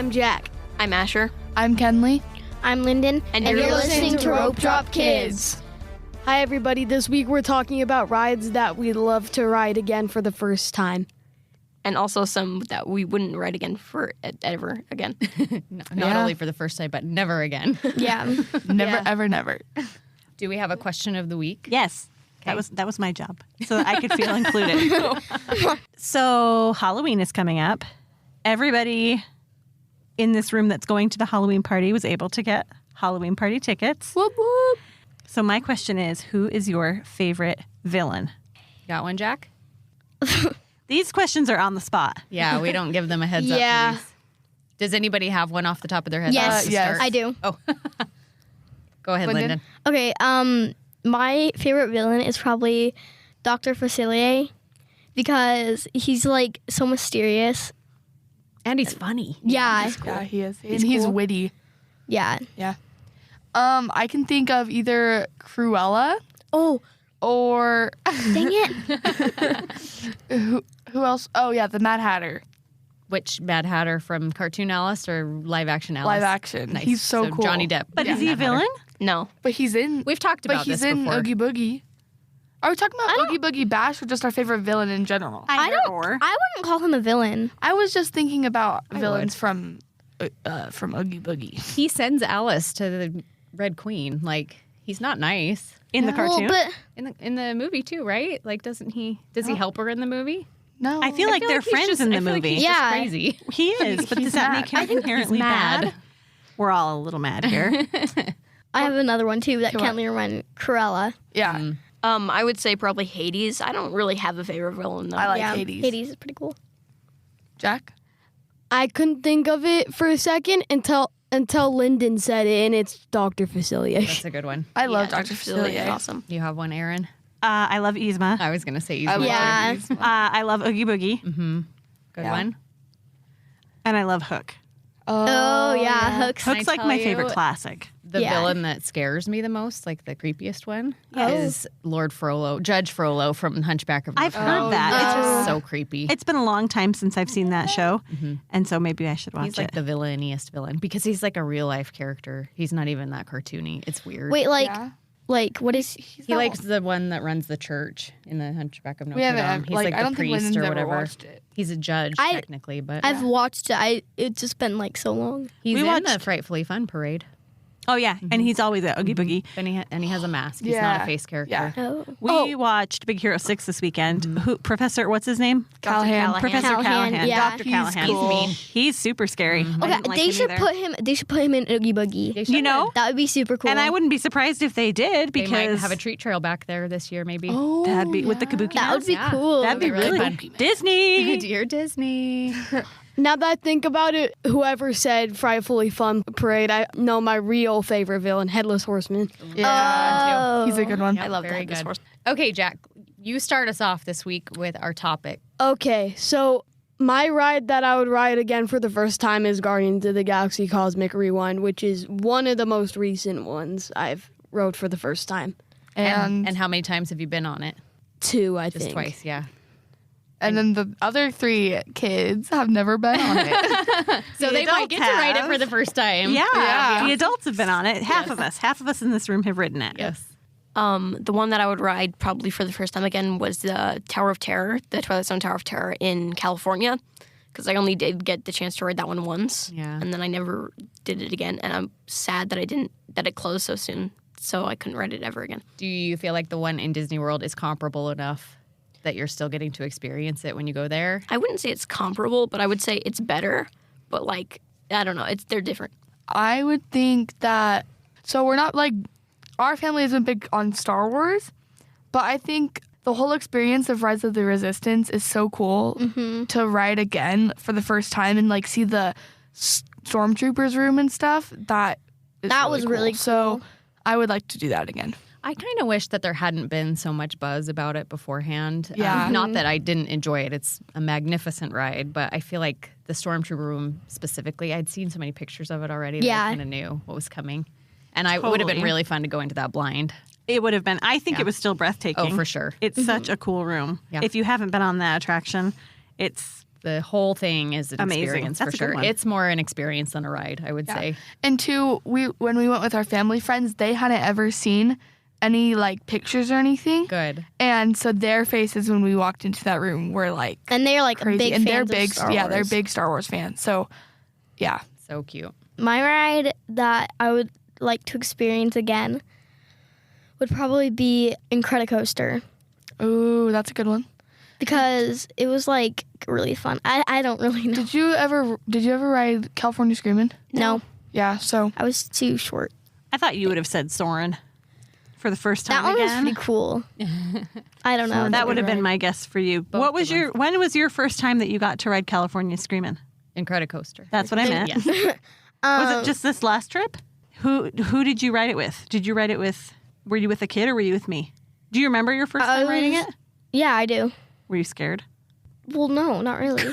I'm Jack. I'm Asher. I'm Kenley. I'm Lyndon. And you're you're listening to Ropedrop Kids. Hi, everybody. This week we're talking about rides that we'd love to ride again for the first time. And also some that we wouldn't ride again ever again. Not only for the first time, but never again. Yeah. Never, ever, never. Do we have a question of the week? Yes. Okay. That was my job, so that I could feel included. So Halloween is coming up. Everybody in this room that's going to the Halloween party was able to get Halloween party tickets. Whoop, whoop. So my question is, who is your favorite villain? Got one, Jack? These questions are on the spot. Yeah, we don't give them a heads Yeah. up. Please. Does anybody have one off the top of their head? Yes, yes. I do. Oh, go ahead, Lyndon. Okay, my favorite villain is probably Dr. Facilier because he's like so mysterious. And he's funny. Yeah. Yeah, he is. And he's cool. witty. Yeah. Yeah. I can think of either Cruella Oh, or dang it. who else? Oh, yeah, the Mad Hatter. Which Mad Hatter from Cartoon Alice or live action Alice? Live action. Nice. He's so cool. Johnny Depp. But Yeah, is he a Mad Hatter. villain? No. But he's in. We've talked about he's this in before. Oogie Boogie. Are we talking about Oogie Boogie Bash or just our favorite villain in general? I wouldn't call him a villain. I was just thinking about villains from Oogie Boogie. He sends Alice to the Red Queen. Like, he's not nice. In the cartoon? Well, but In the movie too, right? Like, doesn't he? Does he help her in the movie? No, I feel like they're he's friends just- in the I feel like movie. he's just Yeah. crazy. He is, but He's does that mad. make him I think he's inherently mad. bad? We're all a little mad here. I have another one too that Come on. can't remember. Cruella. Yeah, I would say probably Hades. I don't really have a favorite villain though. I like Yeah, Hades. Hades is pretty cool. Jack. I couldn't think of it for a second until Lyndon said it, and it's Dr. Facilier. That's a good one. I love Yeah, Dr. Facilier is Facilier. awesome. You have one, Aaron? I love Yzma. I was going to say I Yzma. love Yeah. Hades. I love Oogie Boogie. Good Yeah. one. And I love Hook. Oh, yeah. Hook's. Hook's like tell my you- favorite classic. The Yeah. villain that scares me the most, like the creepiest one, Oh. is Lord Frollo, Judge Frollo from Hunchback of Notre I've Dame. heard that. It's It's just so creepy. It's been a long time since I've seen that show, and so maybe I should watch He's like it. the villainiest villain because he's like a real life character. He's not even that cartoony. It's weird. Wait, Yeah. what is. he likes the one that runs the church in the Hunchback of Notre We haven't. Dame. He's Like, like I the don't think priest Lyndon's or ever whatever. watched it. He's a judge I- technically, but I've watched it. It's just been like so long. he's we in watched- the Frightfully Fun parade. Oh yeah, and he's always at Oogie Boogie. And he has a mask. He's not a face character. Yeah. Oh. We watched Big Hero 6 this weekend. Who Professor? What's his name? Callahan. Professor Callahan, Callahan. yeah. Dr. He's Callahan. cool. He's mean. He's super scary. I Okay, didn't like they him should either. put him. They should put him in Oogie Boogie. They You know, That would be super cool. and I wouldn't be surprised if they did They because might have a treat trail back there this year, maybe. Oh, that'd be with the Kabuki. That would be Yeah. cool. That'd be really really fun. cool. Disney. Dear Disney. Now that I think about it, whoever said Frightfully Fun Parade, I know my real favorite villain, Headless Horseman. Yeah. Oh. He's a good one. I love Very that. good. Okay, Jack, you start us off this week with our topic. Okay, so my ride that I would ride again for the first time is Guardians of the Galaxy Cosmic Rewind, which is one of the most recent ones I've rode for the first time. And how many times have you been on it? 2, I Just think. twice, yeah. then the other 3 kids have never been on it. So they might get to ride it for the first time. Yeah, Yeah. the adults have been on it. Half of us in this room have ridden it. Yes. The one that I would ride probably for the first time again was the Tower of Terror, the Twilight Zone Tower of Terror in California, because I only did get the chance to ride that one once, Yeah. and then I never did it again, and I'm sad that it closed so soon, so I couldn't ride it ever again. Do you feel like the one in Disney World is comparable enough that you're still getting to experience it when you go there? I wouldn't say it's comparable, but I would say it's better, but like I don't know, they're different. I would think that. So we're not like. Our family isn't big on Star Wars, but I think the whole experience of Rise of the Resistance is so cool to ride again for the first time and like see the stormtroopers room and stuff. That was really cool. So I would like to do that again. I kind of wish that there hadn't been so much buzz about it beforehand. Yeah. Not that I didn't enjoy it. It's a magnificent ride, but I feel like the Stormtrooper room specifically, I'd seen so many pictures of it already that Yeah. I kind of knew what was coming. And it would have been Totally. really fun to go into that blind. It would have been. I think Yeah. it was still breathtaking. Oh, for sure. It's such a cool room. Yeah. If you haven't been on that attraction, it's the whole thing is an Amazing. experience That's for a good sure. one. It's more an experience than a ride, I would say. And two, when we went with our family friends, they hadn't ever seen any like pictures or anything. Good. And so their faces when we walked into that room were like And they're like crazy. big And fans they're big, of Star Wars. they're big Star Wars fans. So, yeah. So cute. My ride that I would like to experience again would probably be Incredicoaster Ooh, that's a good one. because it was like really fun. I don't really know. Did you ever ride California Screamin'? No, Yeah. So I was too short. I thought you would have said Soren for the first That time one was again. pretty cool. I don't know. That would have been my guess for you. When was your first time that you got to ride California Screamin'? Incredicoaster. That's what I meant. Yes. Was it just this last trip? Who did you ride it with? Did you ride it with? Were you with a kid or were you with me? Do you remember your first time riding it? Yeah, I do. Were you scared? Well, no, not really.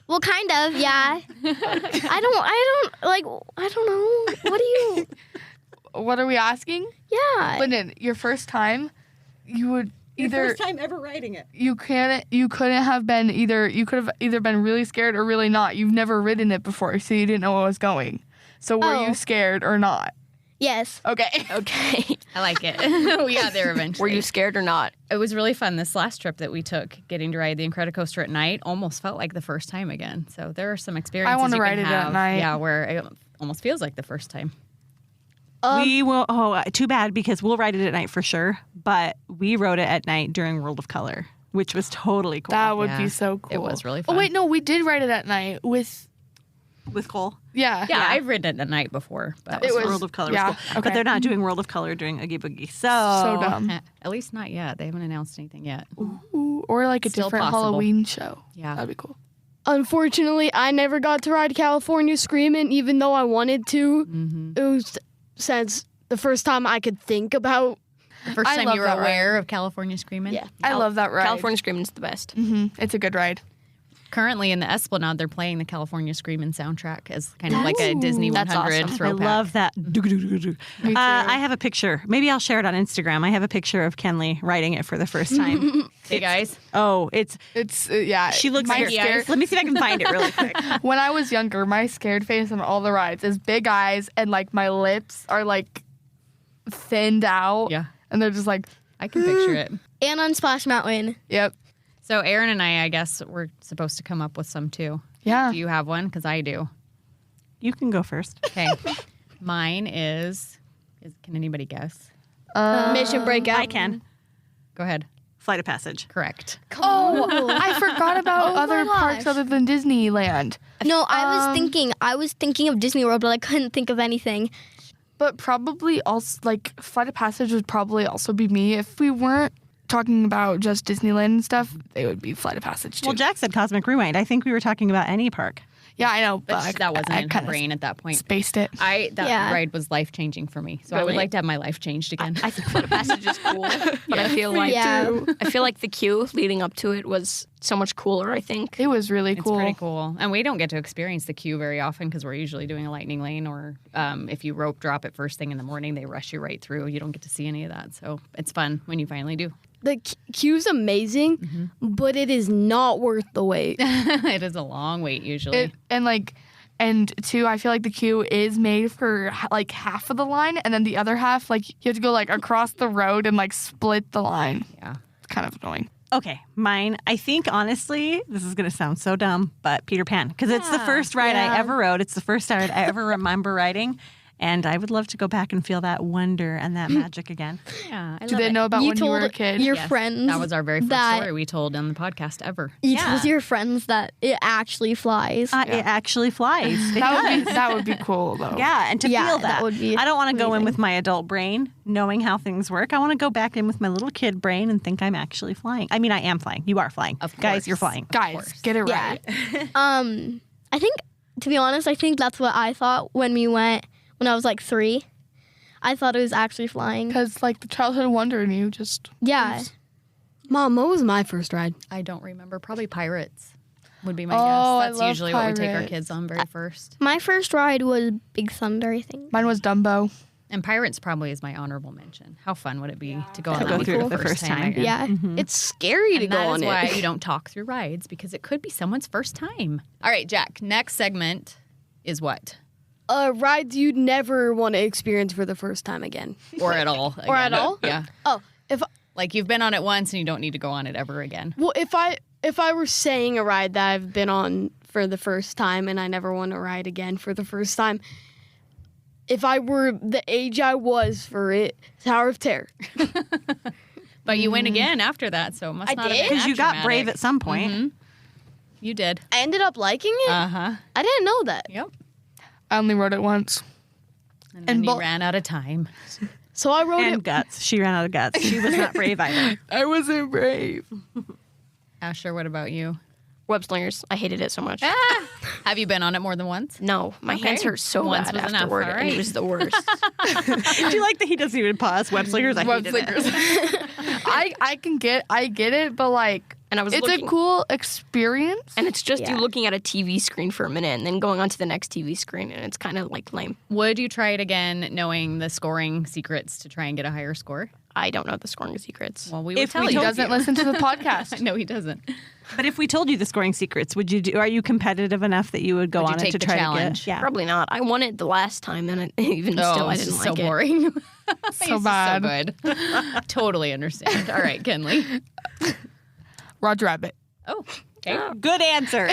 Well, kind of, yeah. I don't know. What do you? what are we asking? Yeah. Lyndon, your first time, you would either time ever riding it. you couldn't have been either. You could have either been really scared or really not. You've never ridden it before, so you didn't know where it was going. So were Oh. you scared or not? Yes. Okay. Okay. I like it. We got there eventually. Were you scared or not? It was really fun. This last trip that we took, getting to ride the Incredicoaster at night, almost felt like the first time again. So there are some experiences wanna you ride can it at have, night. Yeah, where it almost feels like the first time. We will. Oh, too bad because we'll ride it at night for sure. But we rode it at night during World of Color, which was totally cool. That would Yeah. be so cool. It was really fun. Oh wait, no, we did ride it at night with. with Cole. Yeah. Yeah, I've ridden it at night before. But It was- World of Color. yeah, was cool. okay. But they're not doing World of Color during Oogie Boogie. So So dumb. At least not yet. They haven't announced anything yet. Ooh, or like a Still different possible. Halloween show. Yeah. That'd be cool. Unfortunately, I never got to ride California Screamin', even though I wanted to. Mm-hmm. It was since the first time I could think about. The first I time love you were that aware of California Screamin'? Yeah. I love that ride. California Screaming's the best. It's a good ride. Currently in the Esplanade, they're playing the California Screamin' soundtrack as kind of like a Disney That's 100 awesome. I throwback. love that. Me too. I have a picture. Maybe I'll share it on Instagram. I have a picture of Kenley riding it for the first time. Hey guys, Oh, it's. It's yeah. She looks my scared. Let me see if I can find it really quick. When I was younger, my scared face on all the rides is big eyes and like my lips are like thinned out. Yeah. And they're just like, I can picture it. And on Splash Mountain. yep. So Aaron and I guess we're supposed to come up with some too. Yeah. Do you have one? Because I do. You can go first. Okay. Mine is can anybody guess? Mission Breakout. I can. Go ahead. Flight of Passage. Correct. Oh, I forgot about my other parks gosh. other than Disneyland. No, I was thinking of Disney World, but I couldn't think of anything. But probably also, like, Flight of Passage would probably also be me. If we weren't talking about just Disneyland and stuff, they would be Flight of Passage too. Well, Jack said Cosmic Rewind. I think we were talking about any park. yeah, I know, but But that wasn't I in her kinda brain at that point. spaced it. That Yeah. ride was life changing for me. So I would Really? like to have my life changed again. I think Flight of Passage is cool, but I feel like Yeah. I feel like the queue leading up to it was so much cooler. I think. It was really It's cool. pretty cool. And we don't get to experience the queue very often because we're usually doing a lightning lane or if you rope drop it first thing in the morning, they rush you right through. You don't get to see any of that. So it's fun when you finally do. The queue's amazing, but it is not worth the wait. It is a long wait usually. And two, I feel like the queue is made for like half of the line, and then the other half, like you have to go like across the road and like split the line. Yeah. It's kind of annoying. Okay, mine. I think honestly, this is going to sound so dumb, but Peter Pan, because it's the first ride I ever rode. It's the first ride I ever remember riding, and I would love to go back and feel that wonder and that magic again. Yeah. I Do love they it. know about You when you were a told kid? your Yes, friends. That was our very first that- story we told on the podcast ever. You told your friends that it actually flies. It actually flies. It does. That would be cool though. Yeah, and to Yeah, feel that that. would be I don't want to go in amazing. with my adult brain, knowing how things work. I want to go back in with my little kid brain and think I'm actually flying. I mean, I am flying. You are flying. Of Guys, course. you're flying. Guys, get it Yeah. right. I think, to be honest, I think that's what I thought when we went when I was like 3. I thought it was actually flying. Because like the childhood wonder in you just Yeah. Mom, what was my first ride? I don't remember. Probably Pirates would be my Oh, I guess. That's love usually what we take our Pirates. kids on very first. My first ride was Big Thunder, I think. mine was Dumbo. And Pirates probably is my honorable mention. How fun would it be to go on To that go through it for the first time. again? Yeah. It's scary to And go that on is why it. you don't talk through rides, because it could be someone's first time. All right, Jack, next segment is what? Rides you'd never want to experience for the first time again. Or at all. Or at again. all? Yeah. Oh, Like you've been on it once and you don't need to go on it ever again. well, if I were saying a ride that I've been on for the first time and I never want to ride again for the first time, if I were the age I was for it, Tower of Terror. But you went again after that, so it must I not did? have been Because you that got brave traumatic. at some point. Mhm. You did. I ended up liking it. Uh-huh. I didn't know that. Yep. I only rode it once. And then And you bo- ran out of time. So I rode And it. guts. She ran out of guts. She was not brave either. I wasn't brave. Asher, what about you? Web slingers. I hated it so much. Have you been on it more than once? No, my Okay. hands hurt so Once bad was enough, afterward, all and it right. was the worst. Do you like that he doesn't even pause? Web slingers? I Web hated it. slingers. I get it, but like And I was it's looking, a cool experience. and it's just Yeah. you looking at a TV screen for a minute and then going on to the next TV screen, and it's kind of like lame. Would you try it again knowing the scoring secrets to try and get a higher score? I don't know the scoring secrets. Well, we would If tell we He you. doesn't listen to the podcast. No, he doesn't. But if we told you the scoring secrets, would you do? Are you competitive enough that you would go Would you on it take to the try challenge? to get? Yeah. Probably not. I won it the last time, and even still, I this didn't is like so it. boring. So This bad. is so good. Totally understand. All right, Kenley. Roger Rabbit. Oh, okay. Good answer.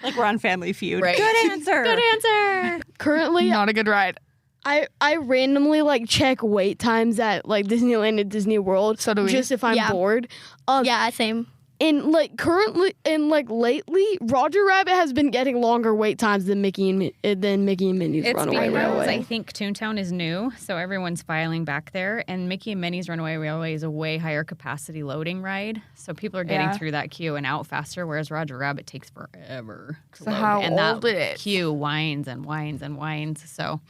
Like we're on Family Feud. Right. Good answer. Good answer. Currently, Not a good ride. I randomly like check wait times at like Disneyland and Disney World. So do we. Just if I'm Yeah. bored. Yeah, same. And like currently and like lately, Roger Rabbit has been getting longer wait times than Mickey and Minnie's It's Runaway because Railway. I think Toontown is new, so everyone's filing back there. And Mickey and Minnie's Runaway Railway is a way higher capacity loading ride, so people are getting Yeah. through that queue and out faster. Whereas Roger Rabbit takes forever to So load, how and old that it is. queue winds and winds and winds. So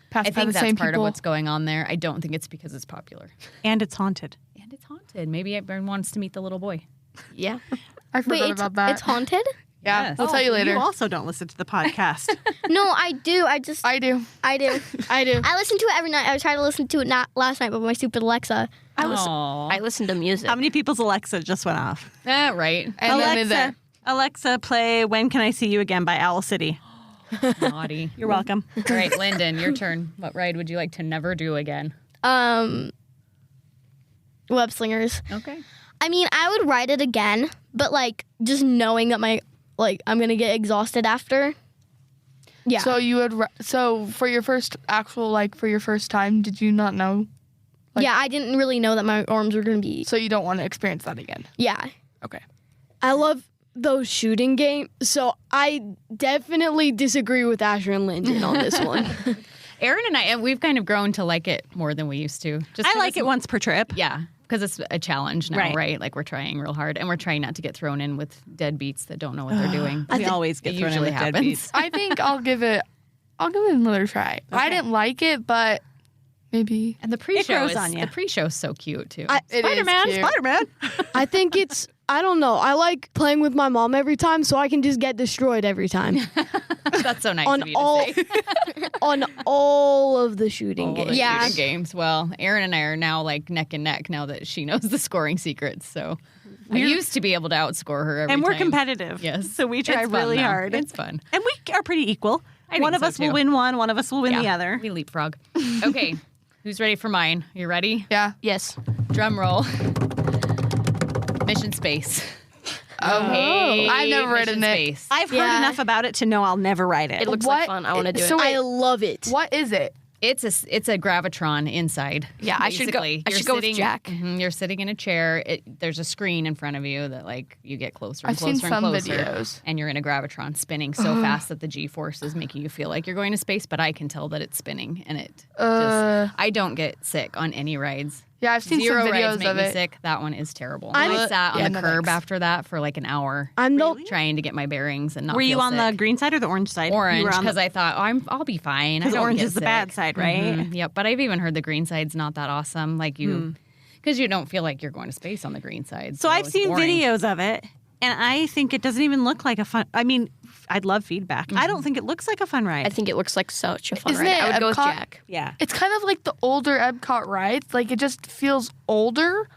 Passed I by think the that's same part people. of what's going on there. I don't think it's because it's popular And it's haunted. and it's haunted. Maybe everyone wants to meet the little boy. Yeah. I forgot Wait, about that. it's haunted? Yeah, Yes. I'll tell you later. You also don't listen to the podcast. No, I do. I do. I do. I do. I listen to it every night. I tried to listen to it not last night, but my stupid Alexa. I listen to music. How many people's Alexa just went off? Right. And then in there. Alexa, play "When Can I See You Again" by Owl City. Naughty. You're welcome. All right, Lyndon, your turn. What ride would you like to never do again? Web slingers. Okay. I mean, I would ride it again, but like just knowing that I'm gonna get exhausted after. Yeah. So you would. So for your first for your first time, did you not know? yeah, I didn't really know that my arms were gonna be. So you don't want to experience that again. Yeah. Okay. I love those shooting games, so I definitely disagree with Asher and Lyndon on this one. Aaron and I, we've kind of grown to like it more than we used to. Just I 'cause like it's- it once per trip. Yeah, because it's a challenge now, Right. right? Like we're trying real hard, and we're trying not to get thrown in with deadbeats that don't know what they're doing. We always get It thrown in usually with happens. deadbeats. I think I'll give it another try. I didn't like it, but maybe And the pre-show grows is on ya. the pre-show's so cute too. it is Spider-Man, cute. Spider-Man. I think it's I don't know. I like playing with my mom every time, so I can just get destroyed every time That's so nice on of you all to say. on all of the shooting All the games. Yeah. shooting games. Well, Aaron and I are now like neck and neck now that she knows the scoring secrets. So I used to be able to outscore her every And we're time. competitive. Yes. So we try It's fun, really though. hard. It's fun. And we are pretty equal. I think One of so, us will too. win one of us will win the other. We leapfrog. Okay. Who's ready for mine? You ready? Yeah. yes. Drum roll. Mission Space. Oh, Hey, I've never ridden Mission it. Space. I've heard Yeah. enough about it to know I'll never ride it. It looks What? like fun. I want to do So it. wait, I love it. what is it? It's a gravitron inside. Yeah, I should go- basically. I You're should go with sitting- Jack. You're sitting in a chair. There's a screen in front of you that like you get closer and I've seen closer and some closer. videos. And you're in a gravitron spinning so fast that the G-force is making you feel like you're going to space, but I can tell that it's spinning, and it just I don't get sick on any rides. Yeah, I've seen Zero some rides videos make of me it. sick. That one is terrible. I'm- I sat on Yeah, the no curb thanks. after that for like an hour I'm no trying to get my bearings and not Were you feel on the sick. green side or the orange side? You Orange were on because the- I thought I'll be fine. I Because don't orange get is the sick. bad side, right? Mhm. Yep, but I've even heard the green side's not that awesome. Like you, because you don't feel like you're going to space on the green side. So I've it's seen boring. videos of it, And I think it doesn't even look like a fun. I mean, I'd love feedback. I don't think it looks like a fun ride. I think it looks like such a fun Isn't ride. it I would go with Epcot? Jack. yeah. It's kind of like the older Epcot rides. Like it just feels older,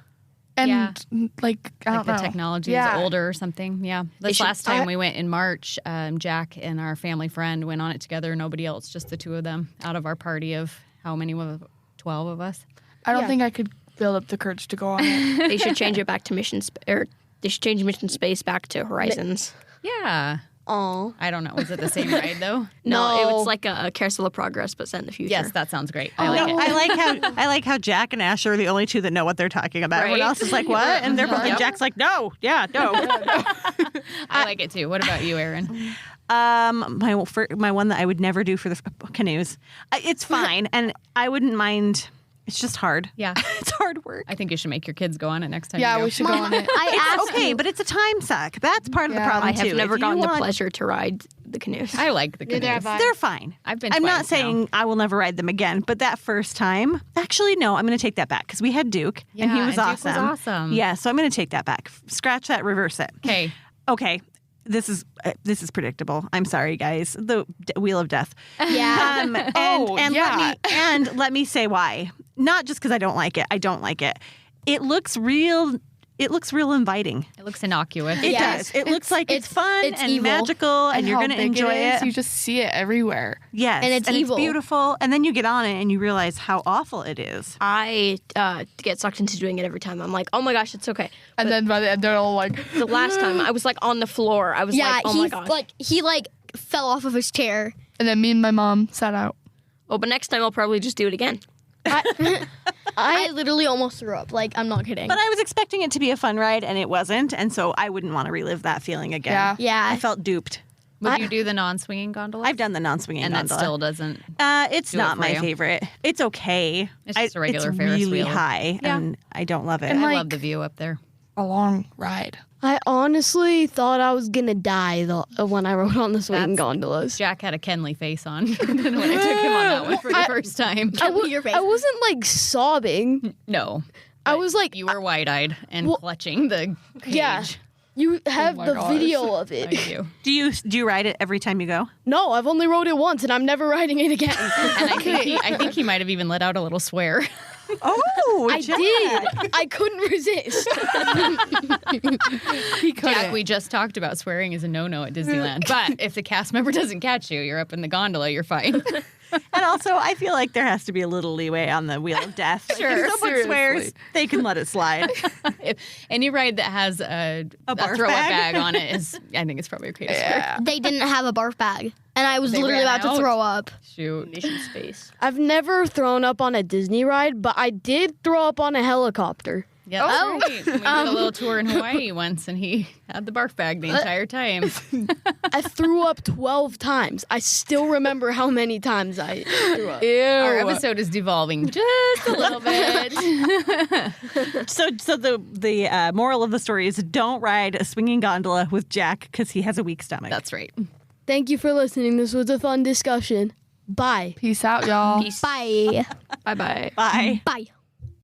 and like I Like don't the know. technology Yeah. is older or something. Yeah. This last time we went in March, Jack and our family friend went on it together. Nobody else, just the two of them out of our party of how many? 12 of us. I don't think I could build up the courage to go on it. They should change it back to they should change Mission Space back to Horizons. Yeah. Aw. I don't know. Was it the same ride though? No, it was like a Carousel of Progress, but set in the future. Yes, that sounds great. I like it. I like how Jack and Ash are the only two that know what they're talking about. Everyone Right? else is like, what? And Jack's like, no, no. I like it too. What about you, Erin? My one that I would never do for the canoes. It's fine, and I wouldn't mind. It's just hard. Yeah. It's hard work. I think you should make your kids go on it next time. Yeah, you go. we should go on it. I asked Okay, but it's a time suck. That's part of the problem I have too. never If you gotten the want- pleasure to ride the canoes. I like the canoes. They're fine. I've been I'm twice not saying I will never ride them again, but that first time, actually, no, I'm going to take that back because we had Duke and he Yeah, was and Duke was awesome. awesome. Yeah, so I'm going to take that back. Scratch that, reverse it. Okay. Okay, this is predictable. I'm sorry, guys. The Wheel of Death. Yeah. Let me say why. Not just because I don't like it. I don't like it. It looks real. It looks real inviting. It looks innocuous. It Yes. does. It looks like it's fun it's and evil. magical, and you're how going to big enjoy is, it. You just see it everywhere. Yes, And it's evil. beautiful. And then you get on it and you realize how awful it is. I get sucked into doing it every time. I'm like, oh my gosh, it's okay. And then by the end, they're all like, The last time I was like on the floor. I was Yeah, like, oh my gosh. he fell off of his chair. and then me and my mom sat out. Oh, but next time I'll probably just do it again. I literally almost threw up. Like, I'm not kidding. But I was expecting it to be a fun ride, and it wasn't. And so I wouldn't want to relive that feeling again. Yeah. Yeah. I felt duped. Would you do the non-swinging gondola? I've done the non-swinging and gondola. that still doesn't. It's do it not for my you. favorite. It's okay. It's just a regular it's Ferris really wheel. high, Yeah. and I don't love it. And I like- love the view up there. A long ride. I honestly thought I was gonna die when I rode on the swinging gondolas. Jack had a Kenley face on when I took him on that one for the first time. Your face. I wasn't like sobbing. No. I was like, You were wide-eyed and clutching the cage. yeah. You have my the gosh. video of I it. do. Do you ride it every time you go? No, I've only rode it once, and I'm never riding it again. And I think he might have even let out a little swear. Oh, I did. I couldn't resist. He couldn't. Jack, we just talked about swearing is a no-no at Disneyland. But if the cast member doesn't catch you, you're up in the gondola, you're fine. And also, I feel like there has to be a little leeway on the Wheel of Death. Like, Sure, if someone seriously. swears, they can let it slide. Any ride that has a barf throw-up bag? bag on it is, I think it's probably okay to swear. Yeah. They didn't have a barf bag. And I was They literally ran about out. to throw up. Shoot. Mission Space. I've never thrown up on a Disney ride, but I did throw up on a helicopter. Yeah, that's right. We did a little tour in Hawaii once, and he had the barf bag the entire time. I threw up 12 times. I still remember how many times I threw up. Our episode is devolving just a little bit. So the moral of the story is don't ride a swinging gondola with Jack because he has a weak stomach. That's right. Thank you for listening. This was a fun discussion. Bye. Peace out, y'all. Peace. Bye. Bye-bye. Bye. Bye.